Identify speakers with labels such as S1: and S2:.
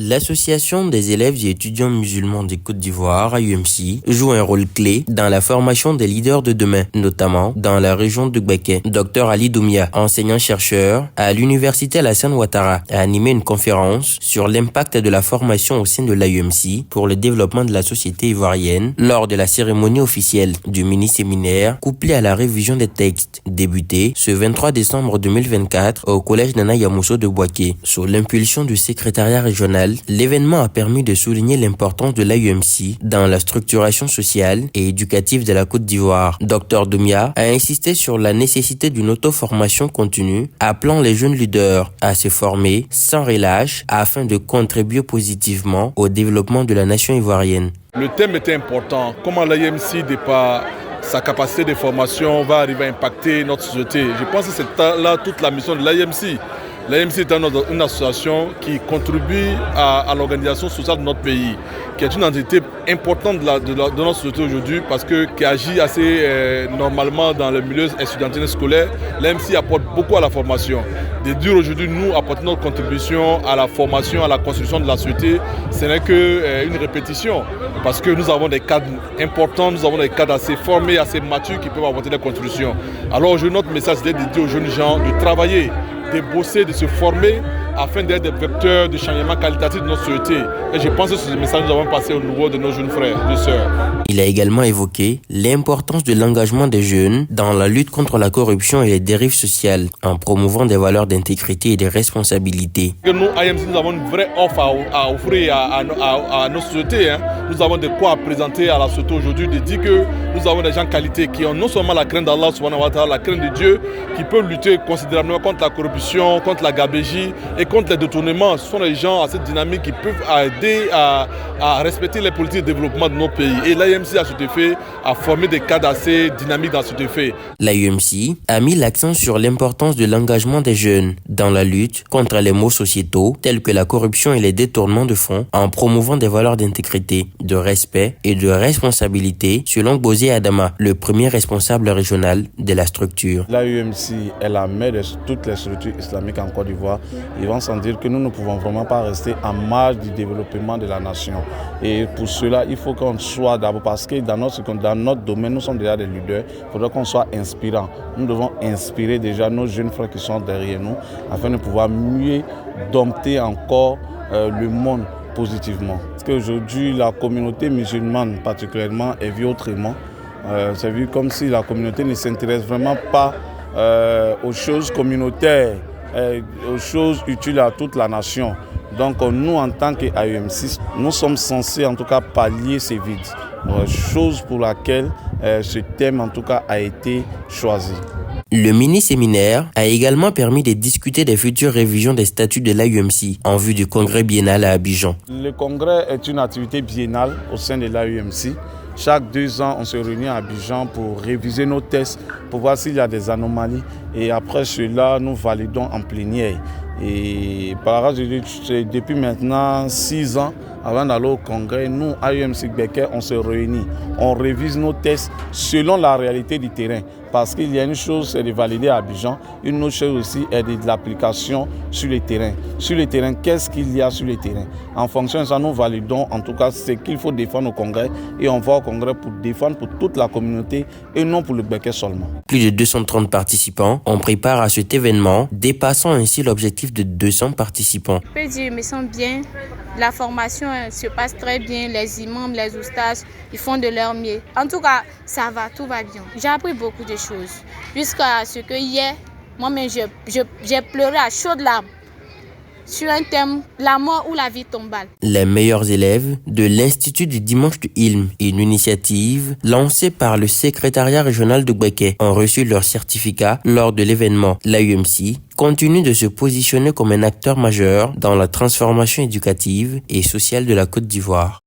S1: L'Association des élèves et étudiants musulmans de Côte d'Ivoire, AUMC, joue un rôle clé dans la formation des leaders de demain, notamment dans la région de Gbeke. Dr Ali Doumia, enseignant-chercheur à l'université Alassane Ouattara, a animé une conférence sur l'impact de la formation au sein de l'AUMC pour le développement de la société ivoirienne lors de la cérémonie officielle du mini-séminaire couplé à la révision des textes, débuté ce 23 décembre 2024 au collège Nana Yamousso de Bouaké. Sous l'impulsion du secrétariat régional, l'événement a permis de souligner l'importance de l'AUMC dans la structuration sociale et éducative de la Côte d'Ivoire. Dr Doumia a insisté sur la nécessité d'une auto-formation continue, appelant les jeunes leaders à se former sans relâche afin de contribuer positivement au développement de la nation ivoirienne.
S2: Le thème était important. Comment l'AUMC, de par sa capacité de formation, va arriver à impacter notre société. Je pense que c'est là toute la mission de l'AUMC. L'AUMC est une association qui contribue à l'organisation sociale de notre pays, qui est une entité importante de notre société aujourd'hui parce qui agit assez normalement dans le milieu étudiantin scolaire. L'AUMC apporte beaucoup à la formation. De dire aujourd'hui, nous apporter notre contribution à la formation, à la construction de la société, ce n'est qu'une répétition. Parce que nous avons des cadres importants, nous avons des cadres assez formés, assez matures qui peuvent apporter des contributions. Alors aujourd'hui, notre message est de dire aux jeunes gens de travailler, de bosser, de se former afin d'être des vecteurs de changement qualitatif de notre société. Et je pense que ce message nous avons passé au niveau de nos jeunes frères et sœurs. Il
S1: a également évoqué l'importance de l'engagement des jeunes dans la lutte contre la corruption et les dérives sociales en promouvant des valeurs d'intégrité et de responsabilité.
S2: Nous, AUMC, nous avons une vraie offre à offrir à nos sociétés. Nous avons de quoi présenter à la société aujourd'hui, de dire que nous avons des gens de qualité qui ont non seulement la crainte d'Allah, la crainte de Dieu, qui peuvent lutter considérablement contre la corruption, contre la gabégie et contre les détournements. Ce sont des gens à cette dynamique qui peuvent aider à respecter les politiques de développement de nos pays. Et l'AUMC, à cet effet, a formé des cadres assez dynamiques dans cet effet.
S1: L'AUMC a mis l'accent sur l'importance de l'engagement des jeunes dans la lutte contre les maux sociétaux tels que la corruption et les détournements de fonds en promouvant des valeurs d'intégrité, de respect et de responsabilité selon Bozé Adama, le premier responsable régional de la structure.
S3: L'AUMC est la mère de toutes les structures islamiques en Côte d'Ivoire. Ils vont sans dire que nous ne pouvons vraiment pas rester en marge du développement de la nation. Et pour cela, il faut qu'on soit d'abord, parce que dans notre domaine, nous sommes déjà des leaders, il faudra qu'on soit inspirants. Nous devons inspirer déjà nos jeunes frères qui sont derrière nous afin de pouvoir mieux dompter encore le monde positivement. Parce qu'aujourd'hui, la communauté musulmane particulièrement est vue autrement. C'est vu comme si la communauté ne s'intéresse vraiment pas aux choses communautaires, aux choses utiles à toute la nation. Donc nous, en tant qu'AUMC, nous sommes censés en tout cas pallier ces vides. Chose pour laquelle ce thème en tout cas a été choisi.
S1: Le mini-séminaire a également permis de discuter des futures révisions des statuts de l'AUMC en vue du congrès biennal à Abidjan.
S3: Le congrès est une activité biennale au sein de l'AUMC. Chaque 2 ans, on se réunit à Abidjan pour réviser nos tests, pour voir s'il y a des anomalies. Et après cela, nous validons en plénière. Et par rapport, depuis maintenant 6 ans, avant d'aller au congrès, nous, AUMC Gbeke, on se réunit. On révise nos tests selon la réalité du terrain. Parce qu'il y a une chose, c'est de valider à Abidjan. Une autre chose aussi est de l'application sur le terrain. Sur le terrain, qu'est-ce qu'il y a sur le terrain? En fonction de ça, nous validons en tout cas ce qu'il faut défendre au congrès. Et on va au congrès pour défendre pour toute la communauté et non pour le Gbeke seulement.
S1: Plus de 230 participants ont pris part à cet événement, dépassant ainsi l'objectif de 200 participants.
S4: Je peux dire, je me sens bien. La formation se passe très bien. Les imams, les oustas, ils font de leur mieux. En tout cas, ça va, tout va bien. J'ai appris beaucoup de choses. Jusqu'à ce que hier, moi-même, j'ai pleuré à chaudes larmes sur un thème, la mort ou la vie tombale.
S1: Les meilleurs élèves de l'Institut du Dimanche du Ilm, une initiative lancée par le secrétariat régional de Gbeke, ont reçu leur certificat lors de l'événement. L'AUMC continue de se positionner comme un acteur majeur dans la transformation éducative et sociale de la Côte d'Ivoire.